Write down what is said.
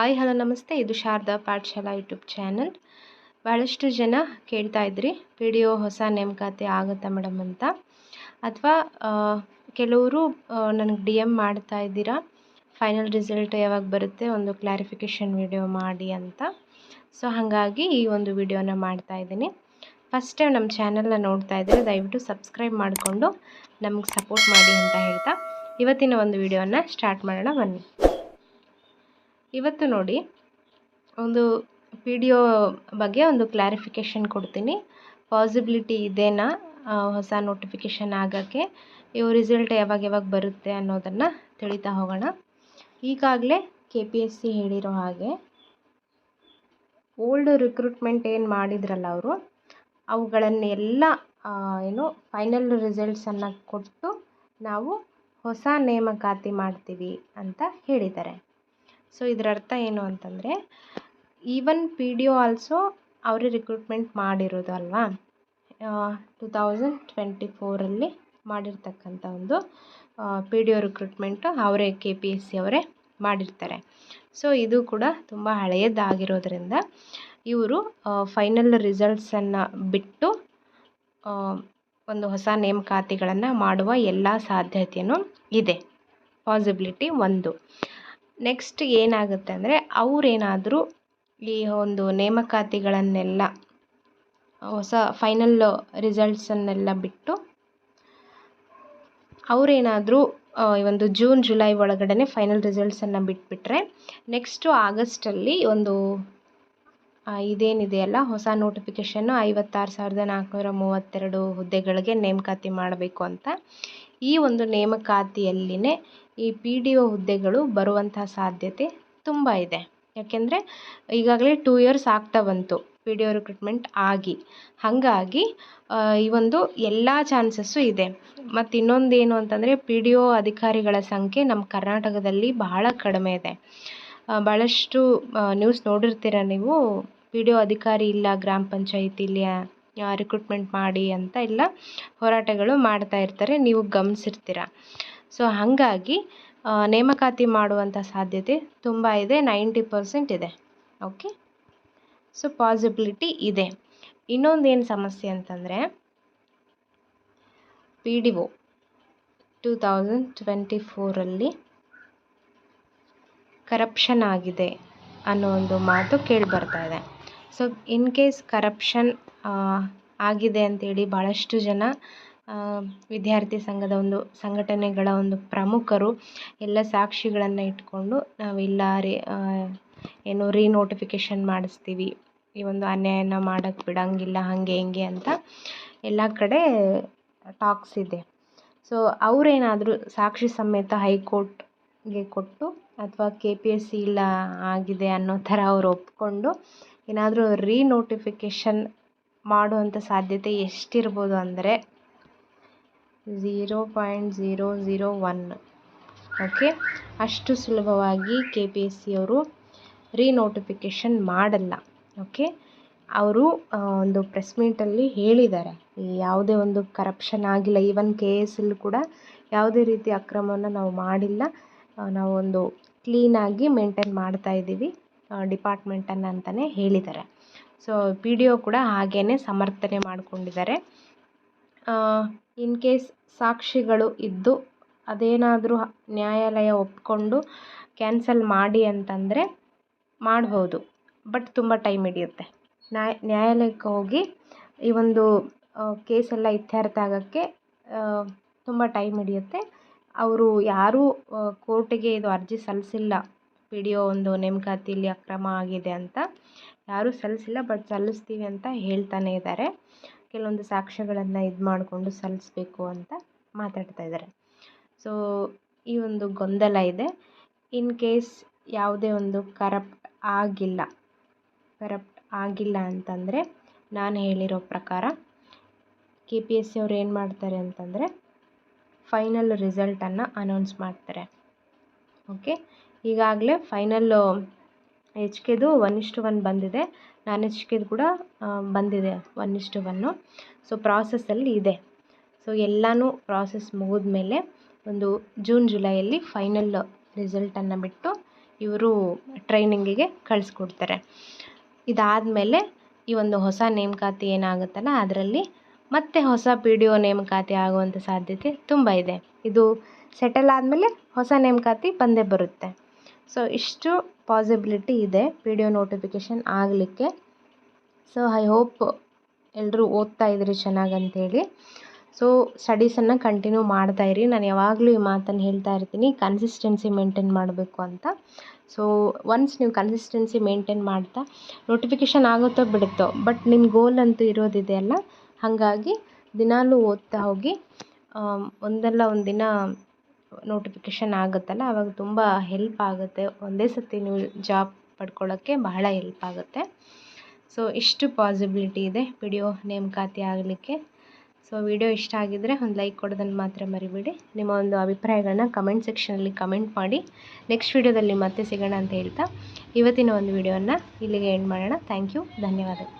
Hi hello ನಮಸ್ತೆ. ಇದು Sharada Pathshala YouTube channel. ಭಾಳಷ್ಟು ಜನ ಕೇಳ್ತಾ ಇದ್ರಿ PDO ಹೊಸ ನೇಮಕಾತಿ ಆಗುತ್ತಾ ಮೇಡಮ್ ಅಂತ, ಅಥವಾ ಕೆಲವರು ನನಗೆ DM ಮಾಡ್ತಾ ಇದ್ದೀರಾ ಫೈನಲ್ ರಿಸಲ್ಟ್ ಯಾವಾಗ ಬರುತ್ತೆ, ಒಂದು ಕ್ಲಾರಿಫಿಕೇಷನ್ ವಿಡಿಯೋ ಮಾಡಿ ಅಂತ. ಸೊ ಹಾಗಾಗಿ ಈ ಒಂದು ವಿಡಿಯೋನ ಮಾಡ್ತಾ ಇದ್ದೀನಿ. ಫಸ್ಟ್ ಟೈಮ್ ನಮ್ಮ ಚಾನಲ್ನ ನೋಡ್ತಾ ಇದ್ದರೆ ದಯವಿಟ್ಟು ಸಬ್ಸ್ಕ್ರೈಬ್ ಮಾಡಿಕೊಂಡು ನಮಗೆ ಸಪೋರ್ಟ್ ಮಾಡಿ ಅಂತ ಹೇಳ್ತಾ ಇವತ್ತಿನ ಒಂದು ವಿಡಿಯೋನ ಸ್ಟಾರ್ಟ್ ಮಾಡೋಣ ಬನ್ನಿ. ಇವತ್ತು ನೋಡಿ, ಒಂದು PDO ಬಗ್ಗೆ ಒಂದು ಕ್ಲಾರಿಫಿಕೇಷನ್ ಕೊಡ್ತೀನಿ. ಪಾಸಿಬಿಲಿಟಿ ಇದೆನಾ ಹೊಸ ನೋಟಿಫಿಕೇಷನ್ ಆಗೋಕ್ಕೆ, ಇವು ರಿಸಲ್ಟ್ ಯಾವಾಗ ಬರುತ್ತೆ ಅನ್ನೋದನ್ನು ತಿಳಿತಾ ಹೋಗೋಣ. ಈಗಾಗಲೇ KPSC ಹೇಳಿರೋ ಹಾಗೆ ಓಲ್ಡ್ ರಿಕ್ರೂಟ್ಮೆಂಟ್ ಏನು ಮಾಡಿದ್ರಲ್ಲ ಅವರು, ಅವುಗಳನ್ನೆಲ್ಲ ಫೈನಲ್ ರಿಸಲ್ಟ್ಸನ್ನು ಕೊಟ್ಟು ನಾವು ಹೊಸ ನೇಮಕಾತಿ ಮಾಡ್ತೀವಿ ಅಂತ ಹೇಳಿದ್ದಾರೆ. ಸೊ ಇದರ ಅರ್ಥ ಏನು ಅಂತಂದರೆ, ಈವನ್ PDO ಆಲ್ಸೋ ಅವರೇ ರಿಕ್ರೂಟ್ಮೆಂಟ್ ಮಾಡಿರೋದು ಅಲ್ವಾ, 2024 ಮಾಡಿರ್ತಕ್ಕಂಥ ಒಂದು PDO ರಿಕ್ರೂಟ್ಮೆಂಟು ಅವರೇ KPSC ಅವರೇ ಮಾಡಿರ್ತಾರೆ. ಸೊ ಇದು ಕೂಡ ತುಂಬ ಹಳೆಯದಾಗಿರೋದ್ರಿಂದ ಇವರು ಫೈನಲ್ ರಿಸಲ್ಟ್ಸನ್ನು ಬಿಟ್ಟು ಒಂದು ಹೊಸ ನೇಮಕಾತಿಗಳನ್ನು ಮಾಡುವ ಎಲ್ಲ ಸಾಧ್ಯತೆಯೂ ಇದೆ. ಪಾಸಿಬಿಲಿಟಿ ಒಂದು. ನೆಕ್ಸ್ಟ್ ಏನಾಗುತ್ತೆ ಅಂದರೆ, ಅವರೇನಾದರೂ ಈ ಒಂದು ನೇಮಕಾತಿಗಳನ್ನೆಲ್ಲ ಹೊಸ ಫೈನಲ್ ರಿಸಲ್ಟ್ಸನ್ನೆಲ್ಲ ಬಿಟ್ಟು ಅವರೇನಾದರೂ ಒಂದು ಜೂನ್ ಜುಲೈ ಒಳಗಡೆ ಫೈನಲ್ ರಿಸಲ್ಟ್ಸನ್ನು ಬಿಟ್ಬಿಟ್ರೆ, ನೆಕ್ಸ್ಟು ಆಗಸ್ಟಲ್ಲಿ ಒಂದು ಇದೇನಿದೆಯಲ್ಲ ಹೊಸ ನೋಟಿಫಿಕೇಷನ್ನು 56,432 ಹುದ್ದೆಗಳಿಗೆ ನೇಮಕಾತಿ ಮಾಡಬೇಕು ಅಂತ, ಈ ಒಂದು ನೇಮಕಾತಿಯಲ್ಲಿನೇ ಈ PDO ಹುದ್ದೆಗಳು ಬರುವಂತಹ ಸಾಧ್ಯತೆ ತುಂಬ ಇದೆ. ಯಾಕೆಂದರೆ ಈಗಾಗಲೇ 2 ಇಯರ್ಸ್ ಆಗ್ತಾ ಬಂತು PDO ರಿಕ್ರೂಟ್ಮೆಂಟ್ ಆಗಿ. ಹಾಗಾಗಿ ಈ ಒಂದು ಎಲ್ಲ ಚಾನ್ಸಸ್ಸು ಇದೆ. ಮತ್ತು ಇನ್ನೊಂದು ಏನು ಅಂತಂದರೆ, PDO ಅಧಿಕಾರಿಗಳ ಸಂಖ್ಯೆ ನಮ್ಮ ಕರ್ನಾಟಕದಲ್ಲಿ ಬಹಳ ಕಡಿಮೆ ಇದೆ. ಭಾಳಷ್ಟು ನ್ಯೂಸ್ ನೋಡಿರ್ತೀರ ನೀವು, PDO ಅಧಿಕಾರಿ ಇಲ್ಲ ಗ್ರಾಮ ಪಂಚಾಯಿತಿಲಿ ರಿಕ್ರೂಟ್ಮೆಂಟ್ ಮಾಡಿ ಅಂತ ಎಲ್ಲ ಹೋರಾಟಗಳು ಮಾಡ್ತಾ ಇರ್ತಾರೆ, ನೀವು ಗಮನಿಸಿರ್ತೀರ. ಸೊ ಹಾಗಾಗಿ ನೇಮಕಾತಿ ಮಾಡುವಂಥ ಸಾಧ್ಯತೆ ತುಂಬ ಇದೆ, 90% ಇದೆ. ಓಕೆ, ಸೊ ಪಾಸಿಬಿಲಿಟಿ ಇದೆ. ಇನ್ನೊಂದು ಏನು ಸಮಸ್ಯೆ ಅಂತಂದರೆ, PDO 2024 ಕರಪ್ಷನ್ ಆಗಿದೆ ಅನ್ನೋ ಒಂದು ಮಾತು ಕೇಳಿ ಬರ್ತಾ ಇದೆ. ಸೊ ಇನ್ ಕೇಸ್ ಕರಪ್ಷನ್ ಆಗಿದೆ ಅಂತೇಳಿ ಭಾಳಷ್ಟು ಜನ ವಿದ್ಯಾರ್ಥಿ ಸಂಘದ ಒಂದು ಸಂಘಟನೆಗಳ ಒಂದು ಪ್ರಮುಖರು ಎಲ್ಲ ಸಾಕ್ಷಿಗಳನ್ನು ಇಟ್ಕೊಂಡು ನಾವಿಲ್ಲ ರೀನೋಟಿಫಿಕೇಷನ್ ಮಾಡಿಸ್ತೀವಿ, ಈ ಒಂದು ಅನ್ಯಾಯನ ಮಾಡೋಕ್ಕೆ ಬಿಡೋಂಗಿಲ್ಲ, ಹಾಗೆ ಹಿಂಗೆ ಅಂತ ಎಲ್ಲ ಕಡೆ ಟಾಕ್ಸ್ ಇದೆ. ಸೊ ಅವರೇನಾದರೂ ಸಾಕ್ಷಿ ಸಮೇತ ಹೈಕೋರ್ಟ್ಗೆ ಕೊಟ್ಟು ಅಥವಾ KPSC ಇಲ್ಲ ಆಗಿದೆ ಅನ್ನೋ ಥರ ಅವರು ಒಪ್ಕೊಂಡು ಏನಾದರೂ ರೀನೋಟಿಫಿಕೇಷನ್ ಮಾಡುವಂಥ ಸಾಧ್ಯತೆ ಎಷ್ಟಿರ್ಬೋದು ಅಂದರೆ 0.001. ಓಕೆ, ಅಷ್ಟು ಸುಲಭವಾಗಿ KPSC ಅವರು ರೀನೋಟಿಫಿಕೇಷನ್ ಮಾಡಲ್ಲ. ಓಕೆ, ಅವರು ಒಂದು ಪ್ರೆಸ್ ಮೀಟಲ್ಲಿ ಹೇಳಿದ್ದಾರೆ, ಯಾವುದೇ ಒಂದು ಕರಪ್ಷನ್ ಆಗಿಲ್ಲ, ಈವನ್ KS ಕೂಡ ಯಾವುದೇ ರೀತಿ ಅಕ್ರಮವನ್ನು ನಾವು ಮಾಡಿಲ್ಲ, ನಾವು ಒಂದು ಕ್ಲೀನಾಗಿ ಮೇಂಟೈನ್ ಮಾಡ್ತಾ ಇದ್ದೀವಿ ಡಿಪಾರ್ಟ್ಮೆಂಟನ್ನು ಅಂತಲೇ ಹೇಳಿದ್ದಾರೆ. ಸೊ PDO ಕೂಡ ಹಾಗೇ ಸಮರ್ಥನೆ ಮಾಡಿಕೊಂಡಿದ್ದಾರೆ. ಇನ್ ಕೇಸ್ ಸಾಕ್ಷಿಗಳು ಇದ್ದು ಅದೇನಾದರೂ ನ್ಯಾಯಾಲಯ ಒಪ್ಕೊಂಡು ಕ್ಯಾನ್ಸಲ್ ಮಾಡಿ ಅಂತಂದರೆ ಮಾಡ್ಬೋದು, ಬಟ್ ತುಂಬ ಟೈಮ್ ಹಿಡಿಯುತ್ತೆ. ನ್ಯಾಯಾಲಯಕ್ಕೆ ಹೋಗಿ ಈ ಒಂದು ಕೇಸೆಲ್ಲ ಇತ್ಯರ್ಥ ಆಗೋಕ್ಕೆ ತುಂಬ ಟೈಮ್ ಹಿಡಿಯುತ್ತೆ. ಅವರು ಯಾರೂ ಕೋರ್ಟಿಗೆ ಇದು ಅರ್ಜಿ ಸಲ್ಲಿಸಿಲ್ಲ, PDO ಒಂದು ನೇಮಕಾತಿಯಲ್ಲಿ ಅಕ್ರಮ ಆಗಿದೆ ಅಂತ ಯಾರೂ ಸಲ್ಲಿಸಿಲ್ಲ, ಬಟ್ ಸಲ್ಲಿಸ್ತೀವಿ ಅಂತ ಹೇಳ್ತಾನೆ ಇದ್ದಾರೆ. ಕೆಲವೊಂದು ಸಾಕ್ಷ್ಯಗಳನ್ನು ಇದು ಮಾಡಿಕೊಂಡು ಸಲ್ಲಿಸಬೇಕು ಅಂತ ಮಾತಾಡ್ತಾ ಇದ್ದಾರೆ. ಸೊ ಈ ಒಂದು ಗೊಂದಲ ಇದೆ. ಇನ್ ಕೇಸ್ ಯಾವುದೇ ಒಂದು ಕರಪ್ಟ್ ಆಗಿಲ್ಲ ಅಂತಂದರೆ, ನಾನು ಹೇಳಿರೋ ಪ್ರಕಾರ KPSC ಅವ್ರು ಏನು ಮಾಡ್ತಾರೆ ಅಂತಂದರೆ, ಫೈನಲ್ ರಿಸಲ್ಟನ್ನು ಅನೌನ್ಸ್ ಮಾಡ್ತಾರೆ. ಓಕೆ, ಈಗಾಗಲೇ ಫೈನಲ್ಲು HKದು 1:1 ಬಂದಿದೆ, ನಾನ್ HKದು ಕೂಡ ಬಂದಿದೆ 1:1. ಸೊ ಪ್ರಾಸೆಸ್ಸಲ್ಲಿ ಇದೆ. ಸೊ ಎಲ್ಲನೂ ಪ್ರಾಸೆಸ್ ಮುಗಿದ ಮೇಲೆ ಒಂದು ಜೂನ್ ಜುಲೈಯಲ್ಲಿ ಫೈನಲ್ ರಿಸಲ್ಟನ್ನು ಬಿಟ್ಟು ಇವರು ಟ್ರೈನಿಂಗಿಗೆ ಕಳಿಸ್ಕೊಡ್ತಾರೆ. ಇದಾದಮೇಲೆ ಈ ಒಂದು ಹೊಸ ನೇಮಕಾತಿ ಏನಾಗುತ್ತಲ್ಲ ಅದರಲ್ಲಿ ಮತ್ತೆ ಹೊಸ PDO ನೇಮಕಾತಿ ಆಗುವಂಥ ಸಾಧ್ಯತೆ ತುಂಬ ಇದೆ. ಇದು ಸೆಟಲ್ ಆದಮೇಲೆ ಹೊಸ ನೇಮಕಾತಿ ಬಂದೇ ಬರುತ್ತೆ. ಸೊ ಇಷ್ಟು ಪಾಸಿಬಿಲಿಟಿ ಇದೆ PDO ನೋಟಿಫಿಕೇಷನ್ ಆಗಲಿಕ್ಕೆ. ಸೊ ಐ ಹೋಪ್ ಎಲ್ಲರೂ ಓದ್ತಾ ಇದ್ದೀರಿ ಚೆನ್ನಾಗಂತೇಳಿ. So ಸ್ಟಡೀಸನ್ನು continue ಮಾಡ್ತಾಯಿರಿ. ನಾನು ಯಾವಾಗಲೂ ಈ ಮಾತನ್ನು ಹೇಳ್ತಾ ಇರ್ತೀನಿ, ಕನ್ಸಿಸ್ಟೆನ್ಸಿ ಮೇಂಟೈನ್ ಮಾಡಬೇಕು ಅಂತ. ಸೊ ಒನ್ಸ್ ನೀವು ಕನ್ಸಿಸ್ಟೆನ್ಸಿ ಮೇಂಟೈನ್ ಮಾಡ್ತಾ ನೋಟಿಫಿಕೇಷನ್ ಆಗುತ್ತೋ ಬಿಡುತ್ತೋ, ಬಟ್ ನಿಮ್ಮ ಗೋಲ್ ಅಂತೂ ಇರೋದಿದೆಯಲ್ಲ, ಹಾಗಾಗಿ ದಿನಾಲೂ ಓದ್ತಾ ಹೋಗಿ. ಒಂದಲ್ಲ ಒಂದು ದಿನ ನೋಟಿಫಿಕೇಷನ್ ಆಗುತ್ತಲ್ಲ, ಆವಾಗ ತುಂಬ ಹೆಲ್ಪ್ ಆಗುತ್ತೆ. ಒಂದೇ ಸತಿ ನೀವು ಜಾಬ್ ಪಡ್ಕೊಳ್ಳೋಕ್ಕೆ ಬಹಳ ಹೆಲ್ಪ್ ಆಗುತ್ತೆ. ಸೊ ಇಷ್ಟು ಪಾಸಿಬಿಲಿಟಿ ಇದೆ PDO ನೇಮಕಾತಿ ಆಗಲಿಕ್ಕೆ. ಸೊ ವಿಡಿಯೋ ಇಷ್ಟ ಆಗಿದ್ದರೆ ಒಂದು ಲೈಕ್ ಕೊಡೋದನ್ನು ಮಾತ್ರ ಮರಿಬೇಡಿ. ನಿಮ್ಮ ಒಂದು ಅಭಿಪ್ರಾಯಗಳನ್ನ ಕಮೆಂಟ್ ಸೆಕ್ಷನಲ್ಲಿ ಕಮೆಂಟ್ ಮಾಡಿ. ನೆಕ್ಸ್ಟ್ ವಿಡಿಯೋದಲ್ಲಿ ಮತ್ತೆ ಸಿಗೋಣ ಅಂತ ಹೇಳ್ತಾ ಇವತ್ತಿನ ಒಂದು ವಿಡಿಯೋನ ಇಲ್ಲಿಗೆ ಎಂಡ್ ಮಾಡೋಣ. ಥ್ಯಾಂಕ್ ಯು, ಧನ್ಯವಾದಗಳು.